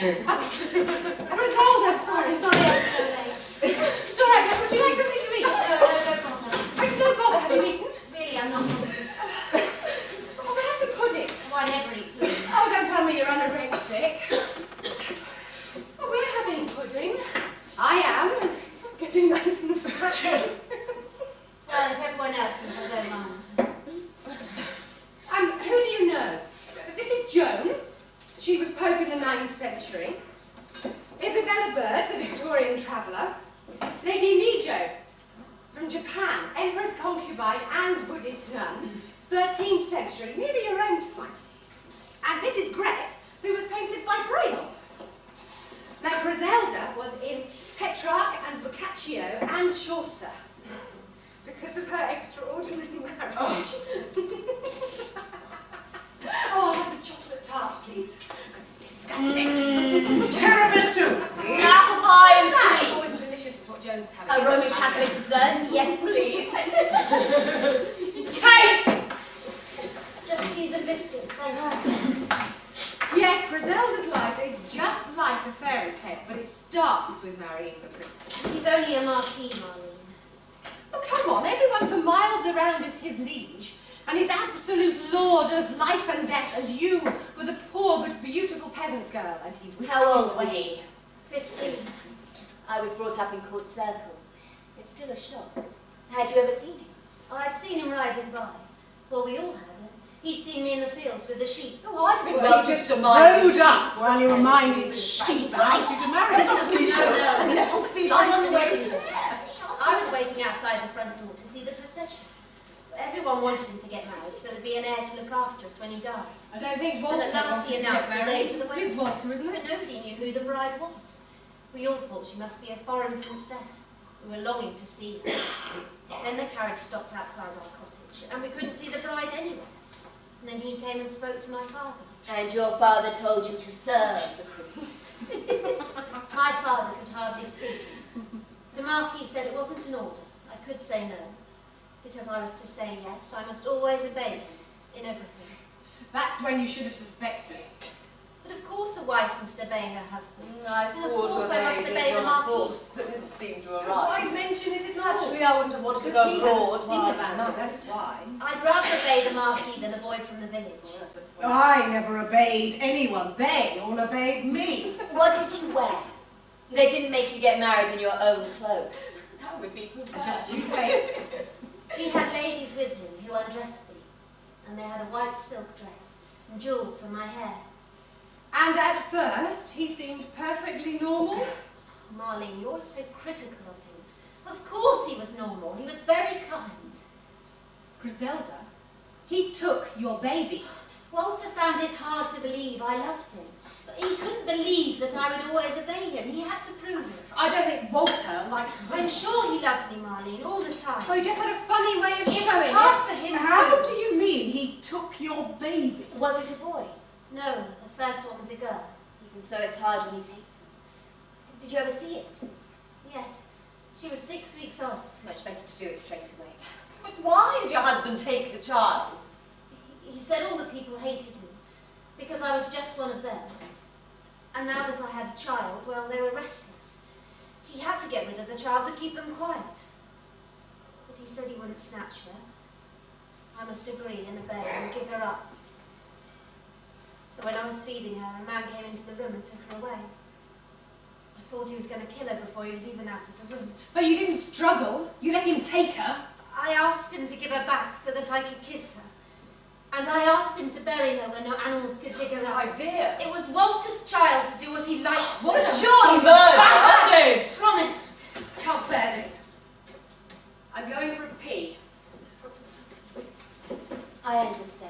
Griselda, sorry. Sorry I'm so late. It's all right, would you like something to eat? No, don't bother. It's no bother, have you eaten? Really, I'm not hungry. Oh, we'll have some pudding. Oh, I never eat pudding. Oh, don't tell me you're unarranged sick. Oh, we're having pudding. I am. Getting nice and fresh. Well, if everyone else is, I don't mind. Who do you know? This is Joan. She was Pope in the 9th century. Isabella Bird, the Victorian traveller. Lady Nijo, from Japan, Emperor's concubine and Buddhist nun. 13th century, nearly your own time. And Mrs. Gret, who was painted by Breuil. Now, Griselda was in Petrarch and Boccaccio and Chaucer because of her extraordinary marriage. Oh, I'll have the chocolate tart, please, because it's disgusting. Tiramisu, apple pie and Oh, cream. it's delicious, is what Joan's having. A Roman Catholic dessert, yes please. Hey! Just cheese and biscuits, thank you. Yes, Griselda's life is just like a fairy tale, but it starts with marrying the prince. He's only a marquis, Marlene. Oh, come on, everyone for miles around is his liege, and he's absolute lord of life and death, and you were the poor but beautiful peasant girl, and he was. How old were he? 15. I was brought up in court circles. It's still a shock. Had you ever seen him? Oh, I'd seen him riding by. Well, we all had. He'd seen me in the fields with the sheep. Oh, I'd been Well, he just rode up while you were minding the sheep. sheep and asked you to marry him. No. I was on the wedding day. I was waiting outside the front door to see the procession. Everyone wanted him to get married, so there'd be an heir to look after us when he died. I don't think And Walter at last he wanted to announced get the day married. for the It is wedding. Walter, isn't But it? nobody knew who the bride was. We all thought she must be a foreign princess. We were longing to see her. Then the carriage stopped outside our cottage, and we couldn't see the bride anywhere. And then he came and spoke to my father. And your father told you to serve the prince. My father could hardly speak. The Marquis said it wasn't an order. I could say no. But if I was to say yes, I must always obey him in everything. That's when you should have suspected. But of course a wife must obey her husband. I And of course I must obey the Marquis. but didn't seem to Why mention it at all? Actually, I wouldn't have wanted to Does go he abroad think while I was about it? married. That's why. I'd rather obey the Marquis than a boy from the village. I never obeyed anyone. They all obeyed me. What did you wear? They didn't make you get married in your own clothes. That would be perverse. Just you wait. He had ladies with him who undressed me, and they had a white silk dress and jewels for my hair. And at first, he seemed perfectly normal. Marlene, you're so critical of him. Of course he was normal. He was very kind. Griselda, he took your babies. Walter found it hard to believe I loved him. But he couldn't believe that I would always obey him. He had to prove it. I don't think Walter liked I'm them. sure he loved me, Marlene, all the time. Oh, he just had a funny way of It showing was hard it. for him How too. do you mean he took your baby? Was it a boy? No, the first one was a girl. Even so, it's hard when he takes them. Did you ever see it? Yes, she was 6 weeks old. Much better to do it straight away. But why did your husband take the child? He said all the people hated him because I was just one of them. And now that I had a child, well, they were restless. He had to get rid of the child to keep them quiet. But he said he wouldn't snatch her. I must agree and obey and give her up. So when I was feeding her, a man came into the room and took her away. I thought he was going to kill her before he was even out of the room. But you didn't struggle. You let him take her. I asked him to give her back so that I could kiss her. And I asked him to bury her where no animals could dig her up. My dear. It was Walter's child to do what he liked with But her. surely murder. Bastard!